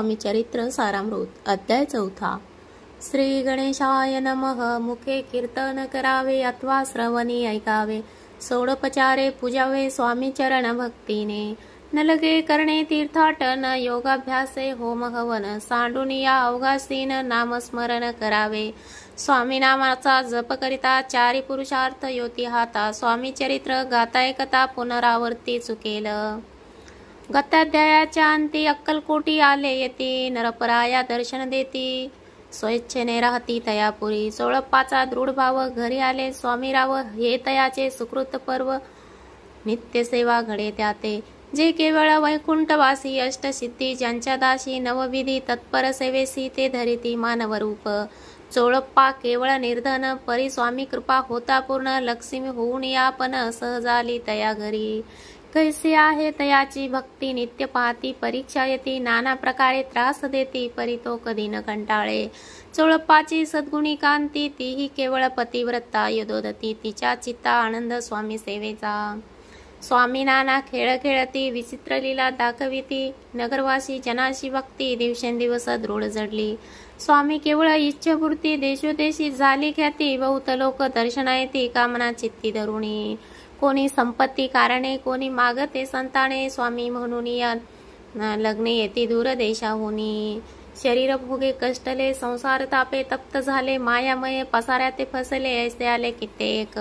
स्वामी चरित्र सारामृत अध्याय 4. श्री गणेशाय नमः. मुखे कीर्तन करावे अथवा श्रवणी ऐकावे, सोडोपचारे पूजावे स्वामी चरण भक्तीने. न लगे करणे तीर्थाटन, योगाभ्यासे होम हवन, सांडून या अवघासीन नामस्मरण करावे. स्वामी नामाचा जप करिता चारी पुरुषार्थ योती हाता. स्वामी चरित्र गाता ऐकता पुनरावर्ती चुकेल. गत्याध्यायाच्या अंती अक्कलकोटी आले येती, नरपराया दर्शन देती, स्वेच्छेने राहती तयापुरी. सोळप्पाचा दृढ भाव घरी आले स्वामीराव, हे तयाचे सुकृत पर्व नित्य सेवा घडे त्याते. जे केवळ वैकुंठवासी अष्टसिद्धी, ज्यांच्या दासी नवविधी तत्पर सेवेसी, ते धरिती मानव रूप. चोळप्पा केवळ निर्धन, परी स्वामी कृपा होता पूर्ण. लक्ष्मी होऊन यापन सहजाली तया घरी. कैसी आहे तयाची भक्ती, नित्य पाहती परीक्षा येती. नाना प्रकारे त्रास देती, परी तो कधी न कंटाळे. चोळप्पाची सद्गुणी कांती, तीही केवळ पतिव्रता यदोदती. तिच्या चित्ता आनंद स्वामी सेवेचा. स्वामी नाना खेळ खेळती, विचित्र लीला दाखविती. नगरवासी जनाशी भक्ती, दिवसेंदिवस दृढ जडली. स्वामी केवळ इच्छापूर्ती, देशोदेशी झाली ख्याती. बहुत लोक दर्शना येती, कामना चित्ती धरुणी. कोणी संपत्ती कारणे, कोणी मागते संताने. स्वामी म्हणून या लग्ने येती दूर देशाहुनी. शरीर भोगे कष्टले, संसार तापे तप्त झाले. मायामय पसाऱ्याते फसले, ऐसे आले कित्येक.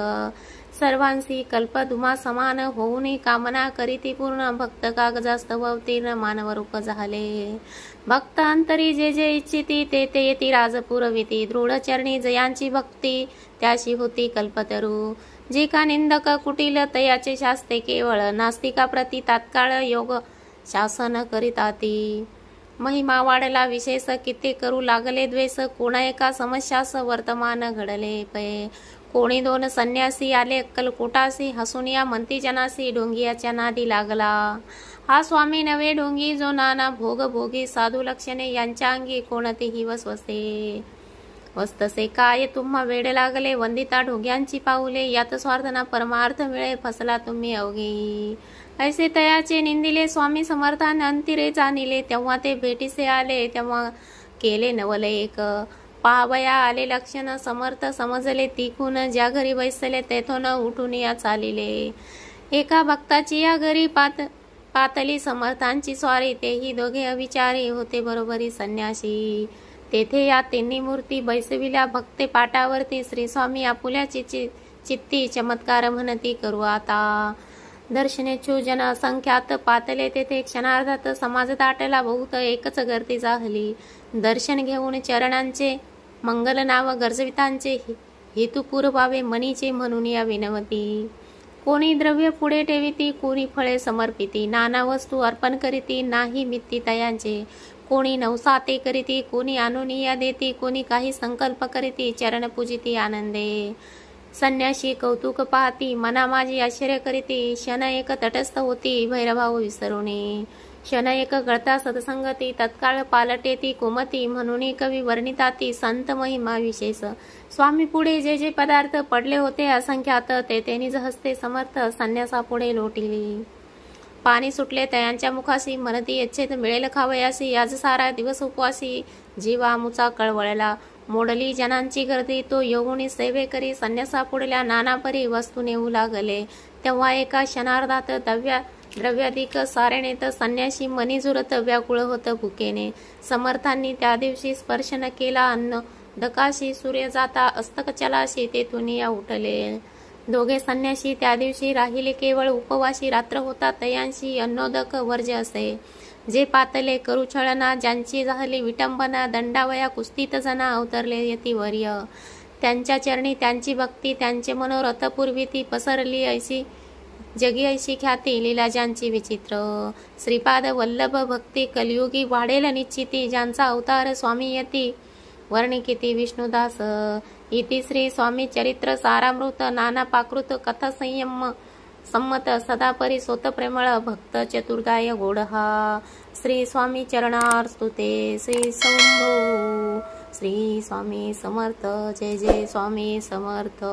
सर्वांसी कल्पधुमा समान, होऊनी कामना करीती पूर्ण. भक्त कागजास्तव अवतीर्ण, मानव रूप झाले. भक्त अंतरी जे जे इच्छिती, ते ते येती राजपुरविती. दृढ चरणी जयांची भक्ती, त्याशी होती कल्पतरू. जी का निंदक कुटील, तयाचे शास्ते केवळ. नास्तिका प्रती तात्काळ योग शासन करीताती. महिमा वाढला विशेष, किती करू लागले द्वेष. कोणा एका समस्यास वर्तमान घडले पै. कोणी दोन संन्यासी आले अक्कलकोटासी, हसून या म्हणती जनासी, ढोंगियाच्या नादी लागला. हा स्वामी नवे ढोंगी, जो नाना भोग भोगी. साधू लक्षणे यांच्या अंगी, कोणतीही वसवसे. वस्तसे काय तुम्हा वेड लागले, वंदिता ढोग्यांची पाऊले. यात स्वार्थ ना परमार्थ मिळे, फसला तुम्ही अवघे. ऐसे तयाचे निंदिले, स्वामी समर्थान अंतिरे जाणिले. तेव्हा ते भेटीसे आले, तेव्हा केले नवले एक. पाहावया आले लक्षण, समर्थ समजले तिकून. ज्या घरी बैसले तेथून उठून या चालिले. एका भक्ताची या घरी पातली समर्थांची स्वारी. तेही दोघे अविचारी, होते बरोबरी संन्यासी. तेथे या तिन्ही मूर्ती बैसविल्या भक्ते पाटावरती. श्री स्वामी आपुल्या चित्ती, चमत्कार म्हणती करू आता. दर्शनेच्छू जन असंख्यात, पातले तेथे क्षणार्धात. समाज दाटला बहुत, एकच गर्दी झाली. दर्शन घेऊन चरणांचे मंगल नाव गर्जवितांचे, हेतुपूर व्हावे मनीचे म्हणून या विनवती. कोणी द्रव्य पुढे ठेविती, कोणी फळे समर्पिती. नाना वस्तू अर्पण करीती, नाही मित्ती तयांचे. कोणी नवसाते करीती, कोणी अनुनिया देती. कोणी काही संकल्प करीती, चरण पूजिती आनंदे. संन्याशी कौतुक पाहती, मना माझी आश्चर्य करीती. क्षण एक तटस्थ होती, भैरभाव विसरुणी. क्षण एक कळता सत्संगती, तत्काळ पालटेती कोमती. म्हणून कवी वर्णिताती संत महिमा विशेष. स्वामी पुढे जे जे पदार्थ पडले होते असंख्यात, ते निज हस्ते समर्थ संन्यासापुढे लोटिली. पाणी सुटले तयांच्या मुखासी, म्हणती यच्छेत मिळेल खावयासी. आज सारा दिवस उपवासी, जीवा मुचा कळवळला. मोडली जनांची गर्दी, तो येऊन सेवे करी. संन्यासापुढल्या नानापरी वस्तू नेऊ लागले. तेव्हा एका क्षणार्धात द्रव्याधिक सारेनेत, संन्याशी मनी झुरत व्याकुळ होत भुकेने. समर्थांनी त्या दिवशी स्पर्श न केला अन्न दकाशी. सूर्य जाता अस्तक चलाशी, तेथून या उठले. दोघे संन्याशी त्या दिवशी राहिले केवळ उपवासी. रात्र होता तयांशी, अन्नोदक वर्ज असे. जे पातले करू छळना, ज्यांची झाली विटंबना. दंडावया कुस्तीत जना, अवतरले यतिवर्य. त्यांच्या चरणी त्यांची भक्ती, त्यांचे मनोरथ पूर्वीती. पसरली ऐशी जगी ऐशी ख्याती, लीला ज्यांची विचित्र. श्रीपाद वल्लभ भक्ती, कलियुगी वाढेल निश्चिती. ज्यांचा अवतार स्वामी यती, वर्णी किती विष्णुदास. इति श्री स्वामी चरित्र सारामृत. नाना पाकृत कथा संमत, सदा परी सोत प्रेमळ. भक्त चतुर्दाय गोडहा. श्री स्वामी चरणार्स्तुते. श्री शंभो. श्री स्वामी समर्थ. जय जय स्वामी समर्थ.